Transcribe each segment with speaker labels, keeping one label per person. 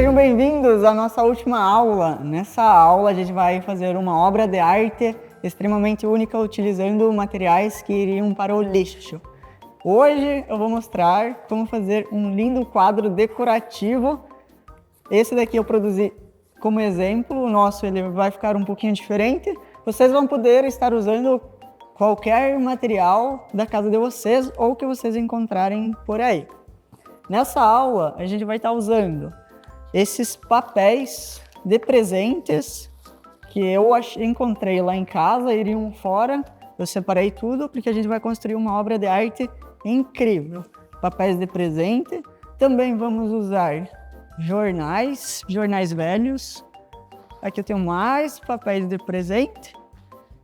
Speaker 1: Sejam bem-vindos à nossa última aula. Nessa aula a gente vai fazer uma obra de arte extremamente única utilizando materiais que iriam para o lixo. Hoje eu vou mostrar como fazer um lindo quadro decorativo. Esse daqui eu produzi como exemplo, o nosso ele vai ficar um pouquinho diferente. Vocês vão poder estar usando qualquer material da casa de vocês ou que vocês encontrarem por aí. Nessa aula a gente vai estar usando esses papéis de presentes que eu encontrei lá em casa, iriam fora. Eu separei tudo porque a gente vai construir uma obra de arte incrível. Papéis de presente. Também vamos usar jornais velhos. Aqui eu tenho mais papéis de presente.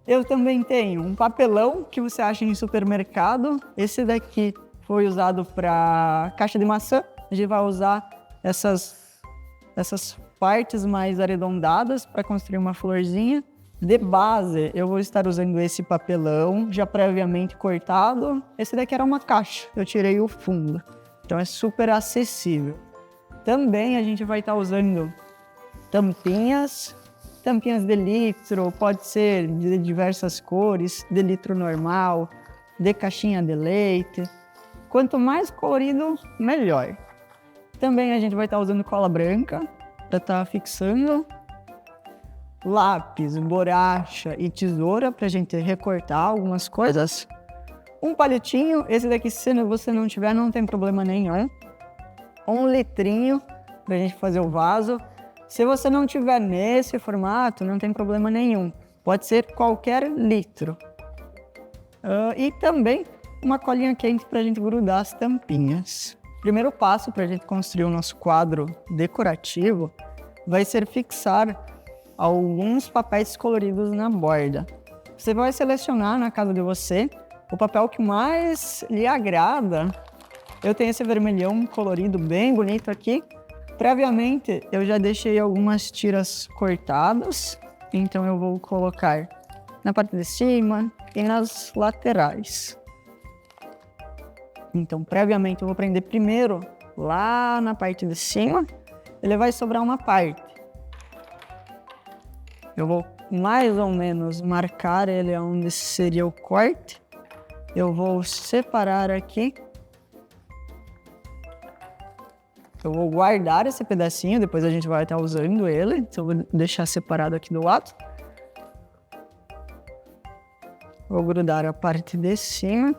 Speaker 1: Eu também tenho um papelão que você acha em supermercado. Esse daqui foi usado para caixa de maçã. A gente vai usar essas partes mais arredondadas para construir uma florzinha. De base, eu vou estar usando esse papelão já previamente cortado. Esse daqui era uma caixa, eu tirei o fundo. Então é super acessível. Também a gente vai estar usando tampinhas de litro, pode ser de diversas cores, de litro normal, de caixinha de leite. Quanto mais colorido, melhor. Também a gente vai estar usando cola branca para estar fixando. Lápis, borracha e tesoura para a gente recortar algumas coisas. Um palitinho, esse daqui se você não tiver não tem problema nenhum. Um litrinho para a gente fazer o vaso. Se você não tiver nesse formato, não tem problema nenhum. Pode ser qualquer litro. E também uma colinha quente para a gente grudar as tampinhas. Primeiro passo para a gente construir o nosso quadro decorativo vai ser fixar alguns papéis coloridos na borda. Você vai selecionar na casa de você o papel que mais lhe agrada. Eu tenho esse vermelhão colorido bem bonito aqui. Previamente eu já deixei algumas tiras cortadas, então eu vou colocar na parte de cima e nas laterais. Então, previamente, eu vou prender primeiro lá na parte de cima. Ele vai sobrar uma parte. Eu vou mais ou menos marcar ele onde seria o corte. Eu vou separar aqui. Eu vou guardar esse pedacinho, depois a gente vai estar usando ele. Então, eu vou deixar separado aqui do lado. Vou grudar a parte de cima.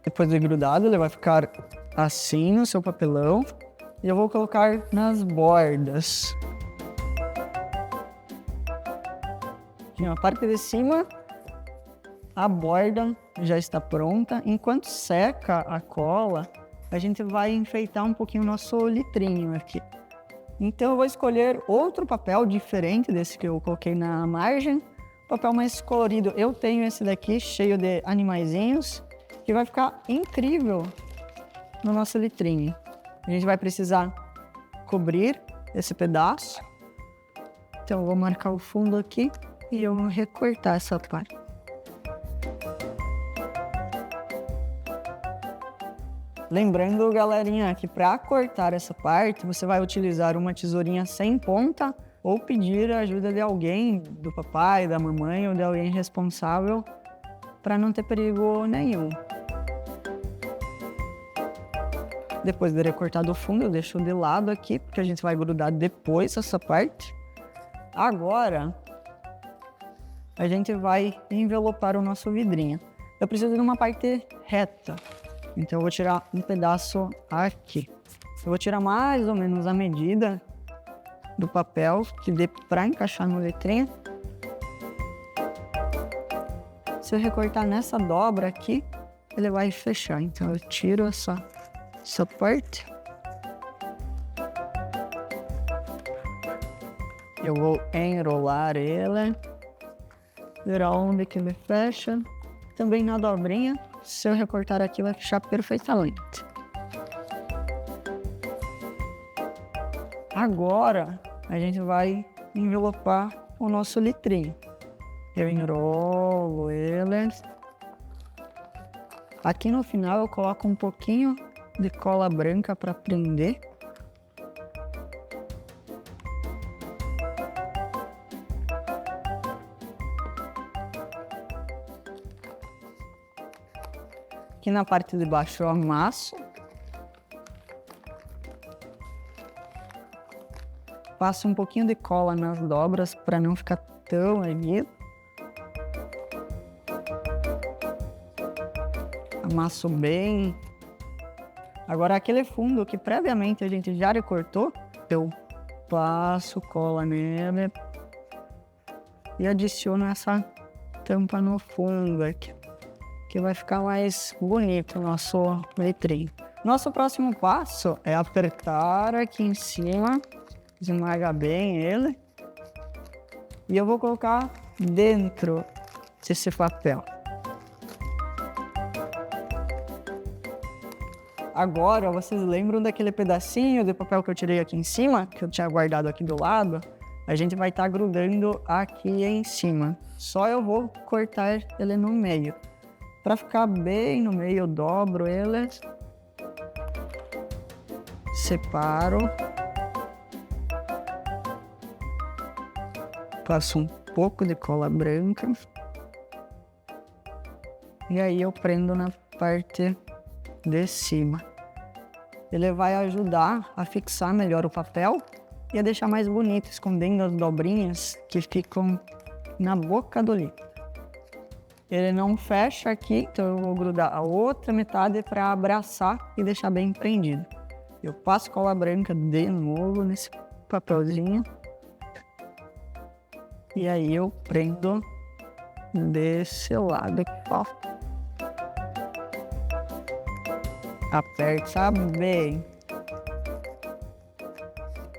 Speaker 1: Depois de grudado, ele vai ficar assim no seu papelão. E eu vou colocar nas bordas. Aqui na parte de cima, a borda já está pronta. Enquanto seca a cola, a gente vai enfeitar um pouquinho o nosso litrinho aqui. Então eu vou escolher outro papel diferente desse que eu coloquei na margem. Papel mais colorido. Eu tenho esse daqui cheio de animaizinhos, que vai ficar incrível no nosso litrinho. A gente vai precisar cobrir esse pedaço. Então eu vou marcar o fundo aqui e eu vou recortar essa parte. Lembrando, galerinha, que para cortar essa parte, você vai utilizar uma tesourinha sem ponta ou pedir a ajuda de alguém, do papai, da mamãe ou de alguém responsável, para não ter perigo nenhum. Depois de recortado o fundo, eu deixo de lado aqui, porque a gente vai grudar depois essa parte. Agora, a gente vai envelopar o nosso vidrinho. Eu preciso de uma parte reta, então eu vou tirar um pedaço aqui. Eu vou tirar mais ou menos a medida do papel, que dê para encaixar no letrinho. Se eu recortar nessa dobra aqui, ele vai fechar. Então eu tiro essa parte. Eu vou enrolar ele, ver aonde que ele fecha. Também na dobrinha, se eu recortar aqui, vai fechar perfeitamente. Agora, a gente vai envelopar o nosso litrinho. Eu enrolo ele. Aqui no final eu coloco um pouquinho de cola branca para prender. Aqui na parte de baixo eu amasso. Passo um pouquinho de cola nas dobras para não ficar tão erguido. Amasso bem. Agora aquele fundo que previamente a gente já recortou, eu passo cola nele e adiciono essa tampa no fundo aqui, que vai ficar mais bonito o nosso letrinho. Nosso próximo passo é apertar aqui em cima, esmaga bem ele, e eu vou colocar dentro desse papel. Agora, vocês lembram daquele pedacinho de papel que eu tirei aqui em cima, que eu tinha guardado aqui do lado? A gente vai estar grudando aqui em cima. Só eu vou cortar ele no meio. Para ficar bem no meio, eu dobro ele. Separo. Passo um pouco de cola branca. E aí eu prendo na parte de cima. Ele vai ajudar a fixar melhor o papel e a deixar mais bonito, escondendo as dobrinhas que ficam na boca do livro. Ele não fecha aqui, então eu vou grudar a outra metade para abraçar e deixar bem prendido. Eu passo cola branca de novo nesse papelzinho. E aí eu prendo desse lado aqui, ó. Aperta bem.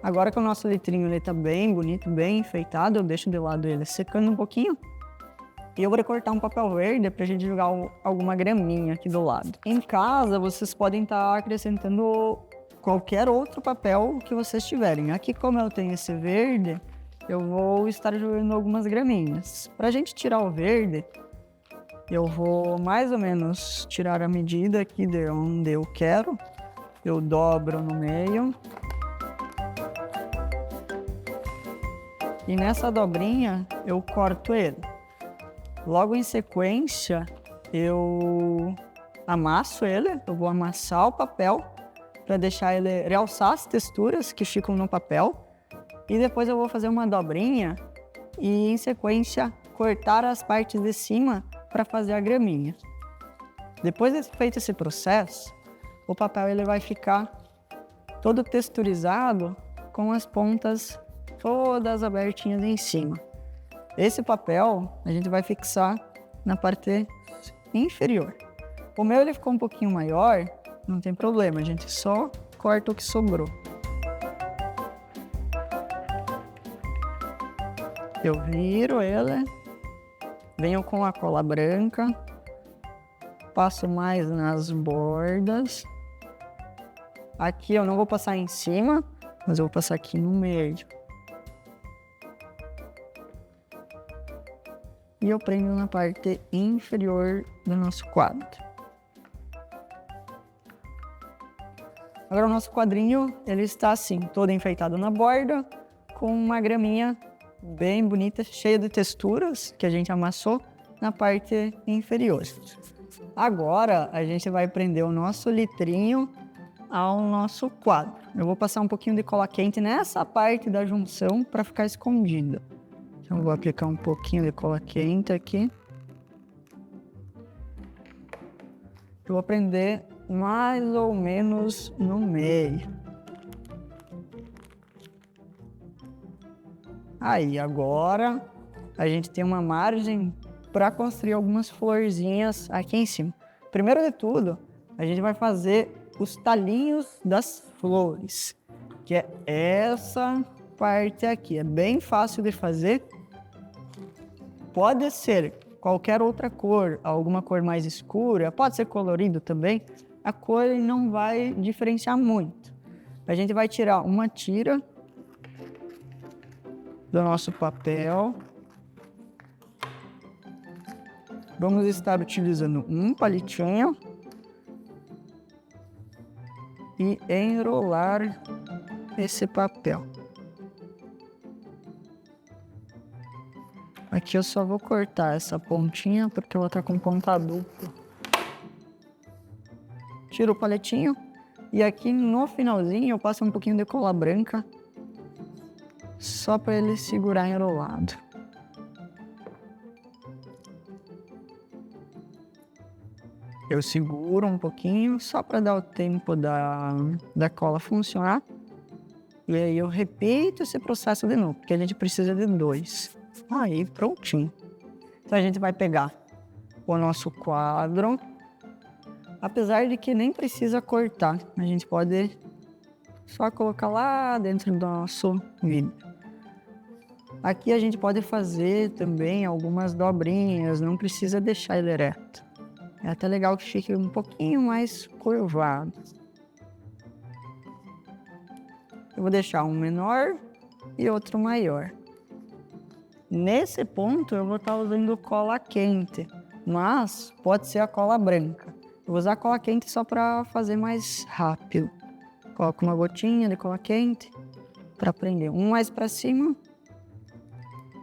Speaker 1: Agora que o nosso letrinho está bem bonito, bem enfeitado, eu deixo de lado ele secando um pouquinho. E eu vou recortar um papel verde para a gente jogar alguma graminha aqui do lado. Em casa, vocês podem estar acrescentando qualquer outro papel que vocês tiverem. Aqui, como eu tenho esse verde, eu vou estar jogando algumas graminhas. Para a gente tirar o verde, eu vou mais ou menos tirar a medida aqui de onde eu quero. Eu dobro no meio. E nessa dobrinha eu corto ele. Logo em sequência, eu amasso ele. Eu vou amassar o papel para deixar ele realçar as texturas que ficam no papel. E depois eu vou fazer uma dobrinha e em sequência cortar as partes de cima para fazer a graminha. Depois de feito esse processo, o papel ele vai ficar todo texturizado com as pontas todas abertinhas em cima. Esse papel a gente vai fixar na parte inferior. O meu ele ficou um pouquinho maior, não tem problema, a gente só corta o que sobrou. Eu viro ele, venho com a cola branca, passo mais nas bordas. Aqui eu não vou passar em cima, mas eu vou passar aqui no meio. E eu prendo na parte inferior do nosso quadro. Agora o nosso quadrinho, ele está assim, todo enfeitado na borda, com uma graminha bem bonita, cheia de texturas que a gente amassou na parte inferior. Agora a gente vai prender o nosso litrinho ao nosso quadro. Eu vou passar um pouquinho de cola quente nessa parte da junção para ficar escondida. Então eu vou aplicar um pouquinho de cola quente aqui. Eu vou prender mais ou menos no meio. Aí, agora a gente tem uma margem para construir algumas florzinhas aqui em cima. Primeiro de tudo, a gente vai fazer os talinhos das flores, que é essa parte aqui. É bem fácil de fazer. Pode ser qualquer outra cor, alguma cor mais escura, pode ser colorido também. A cor não vai diferenciar muito. A gente vai tirar uma tira do nosso papel. Vamos estar utilizando um palitinho e enrolar esse papel. Aqui eu só vou cortar essa pontinha porque ela tá com ponta dupla. Tiro o palitinho e aqui no finalzinho eu passo um pouquinho de cola branca só para ele segurar enrolado. Eu seguro um pouquinho só para dar o tempo da cola funcionar. E aí eu repito esse processo de novo, porque a gente precisa de 2. Aí, prontinho. Então a gente vai pegar o nosso quadro. Apesar de que nem precisa cortar, a gente pode só colocar lá dentro do nosso vídeo. Aqui a gente pode fazer também algumas dobrinhas, não precisa deixar ele ereto. É até legal que fique um pouquinho mais curvado. Eu vou deixar um menor e outro maior. Nesse ponto eu vou estar usando cola quente, mas pode ser a cola branca. Eu vou usar a cola quente só para fazer mais rápido. Coloco uma gotinha de cola quente para prender. Um mais para cima,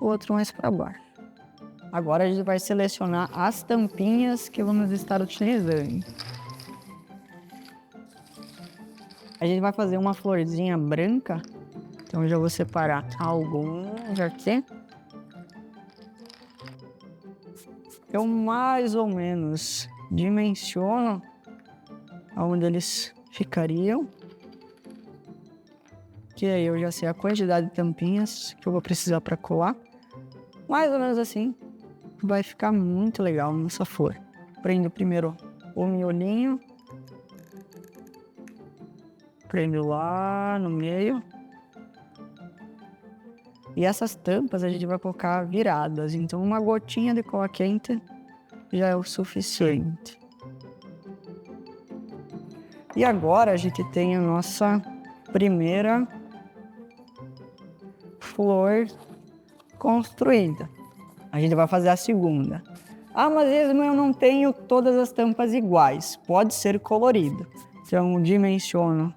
Speaker 1: o outro mais para baixo. Agora a gente vai selecionar as tampinhas que vamos estar utilizando. A gente vai fazer uma florzinha branca, então eu já vou separar alguns aqui. Eu mais ou menos dimensiono onde eles ficariam. Que aí eu já sei a quantidade de tampinhas que eu vou precisar para colar. Mais ou menos assim, vai ficar muito legal nessa flor. Prendo primeiro o miolinho. Prendo lá no meio. E essas tampas a gente vai colocar viradas, então uma gotinha de cola quente já é o suficiente. E agora a gente tem a nossa primeira flor construída. A gente vai fazer a segunda. Ah, mas mesmo eu não tenho todas as tampas iguais, pode ser colorido. Então dimensiono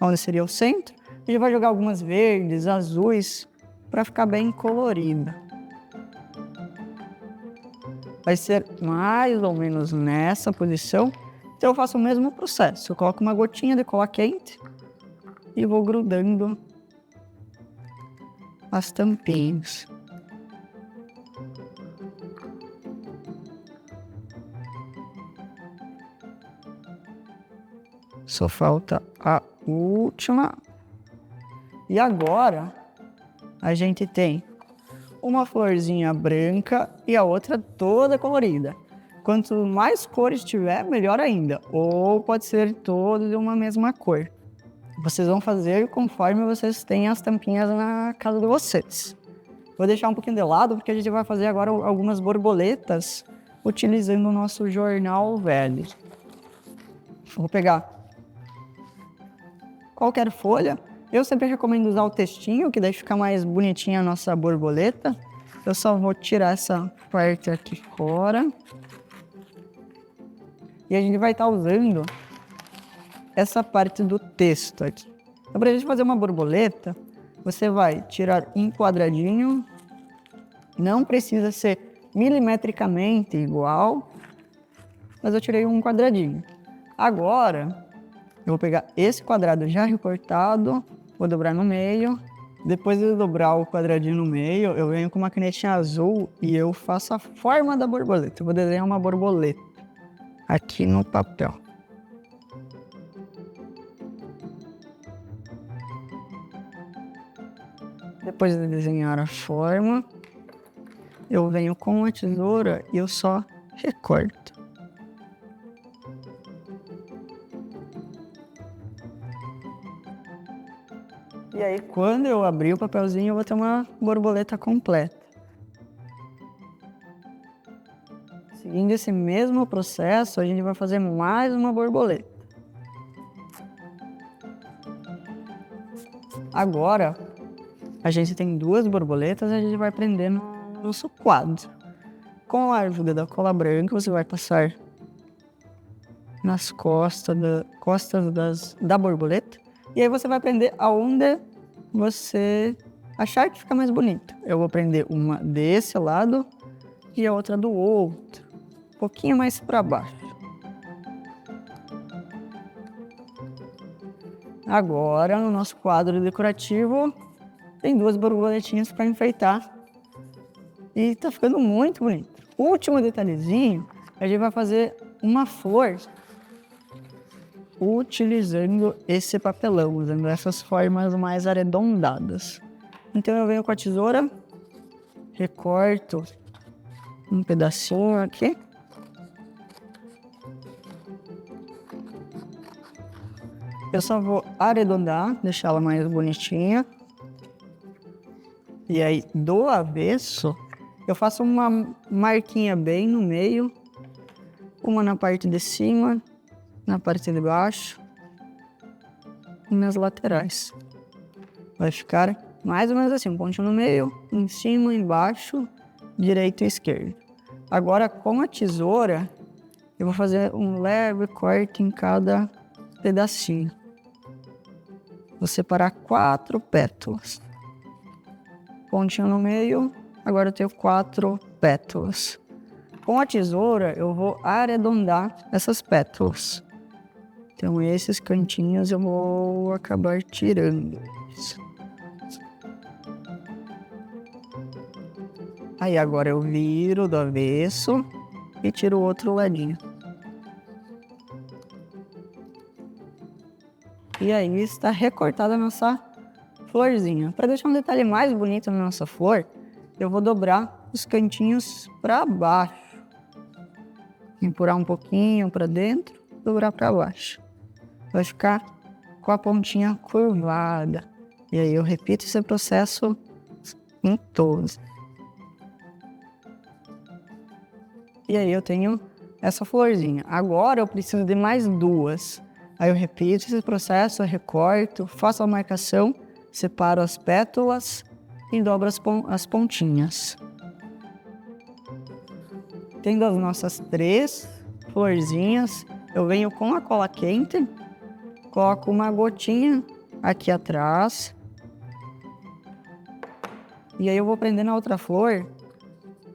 Speaker 1: onde seria o centro, a gente vai jogar algumas verdes, azuis, para ficar bem colorida. Vai ser mais ou menos nessa posição. Então eu faço o mesmo processo. Eu coloco uma gotinha de cola quente e vou grudando as tampinhas. Só falta a última. E agora a gente tem uma florzinha branca e a outra toda colorida. Quanto mais cores tiver, melhor ainda. Ou pode ser todos de uma mesma cor. Vocês vão fazer conforme vocês têm as tampinhas na casa de vocês. Vou deixar um pouquinho de lado, porque a gente vai fazer agora algumas borboletas utilizando o nosso jornal velho. Vou pegar qualquer folha. Eu sempre recomendo usar o textinho, que daí fica mais bonitinha a nossa borboleta. Eu só vou tirar essa parte aqui fora. E a gente vai estar usando essa parte do texto aqui. Então, para a gente fazer uma borboleta, você vai tirar em quadradinho. Não precisa ser milimetricamente igual, mas eu tirei um quadradinho. Agora, eu vou pegar esse quadrado já recortado, vou dobrar no meio. Depois de dobrar o quadradinho no meio, eu venho com uma canetinha azul e eu faço a forma da borboleta. Eu vou desenhar uma borboleta aqui no papel. Depois de desenhar a forma, eu venho com a tesoura e eu só recorto. E aí, quando eu abrir o papelzinho, eu vou ter uma borboleta completa. Seguindo esse mesmo processo, a gente vai fazer mais uma borboleta. Agora, a gente tem duas borboletas e a gente vai prender no nosso quadro. Com a ajuda da cola branca, você vai passar nas costas da borboleta. E aí você vai prender aonde você achar que fica mais bonito. Eu vou prender uma desse lado e a outra do outro, um pouquinho mais para baixo. Agora, no nosso quadro decorativo, tem 2 borboletinhas para enfeitar. E tá ficando muito bonito. O último detalhezinho, a gente vai fazer uma flor utilizando esse papelão, usando essas formas mais arredondadas. Então eu venho com a tesoura, recorto um pedacinho aqui. Eu só vou arredondar, deixar ela mais bonitinha. E aí, do avesso, eu faço uma marquinha bem no meio, uma na parte de cima, na parte de baixo e nas laterais. Vai ficar mais ou menos assim, um pontinho no meio, em cima, embaixo, direito e esquerdo. Agora, com a tesoura, eu vou fazer um leve corte em cada pedacinho. Vou separar 4 pétalas. Pontinho no meio, agora eu tenho 4 pétalas. Com a tesoura, eu vou arredondar essas pétalas. Então, esses cantinhos eu vou acabar tirando. Aí, agora eu viro do avesso e tiro o outro ladinho. E aí está recortada a nossa florzinha. Para deixar um detalhe mais bonito na nossa flor, eu vou dobrar os cantinhos para baixo. Empurrar um pouquinho para dentro, dobrar para baixo. Vai ficar com a pontinha curvada. E aí eu repito esse processo em todos. E aí eu tenho essa florzinha. Agora eu preciso de mais 2. Aí eu repito esse processo, eu recorto, faço a marcação, separo as pétalas e dobro as pontinhas. Tendo as nossas 3 florzinhas, eu venho com a cola quente, coloco uma gotinha aqui atrás. E aí eu vou prender na outra flor,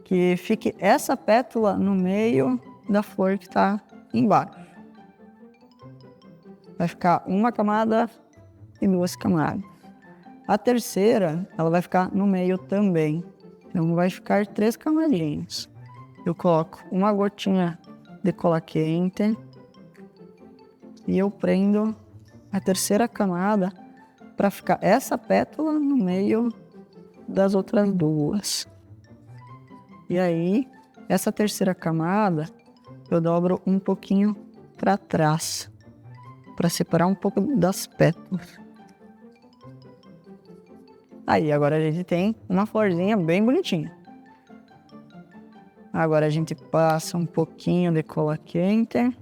Speaker 1: que fique essa pétala no meio da flor que está embaixo. Vai ficar uma camada e 2 camadas. A terceira, ela vai ficar no meio também. Então vai ficar 3 camadinhas. Eu coloco uma gotinha de cola quente e eu prendo a terceira camada para ficar essa pétala no meio das outras 2. E aí, essa terceira camada, eu dobro um pouquinho para trás, para separar um pouco das pétalas. Aí, agora a gente tem uma florzinha bem bonitinha. Agora a gente passa um pouquinho de cola quente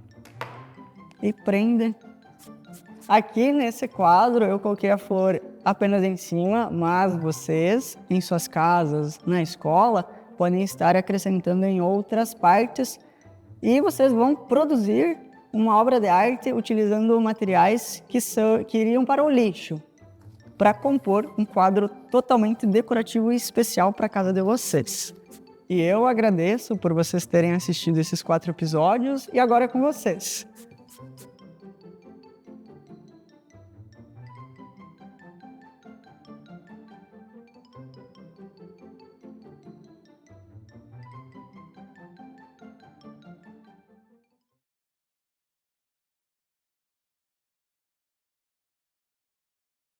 Speaker 1: e prende. Aqui nesse quadro eu coloquei a flor apenas em cima, mas vocês, em suas casas, na escola, podem estar acrescentando em outras partes e vocês vão produzir uma obra de arte utilizando materiais que iriam para o lixo, para compor um quadro totalmente decorativo e especial para a casa de vocês. E eu agradeço por vocês terem assistido esses 4 episódios e agora é com vocês.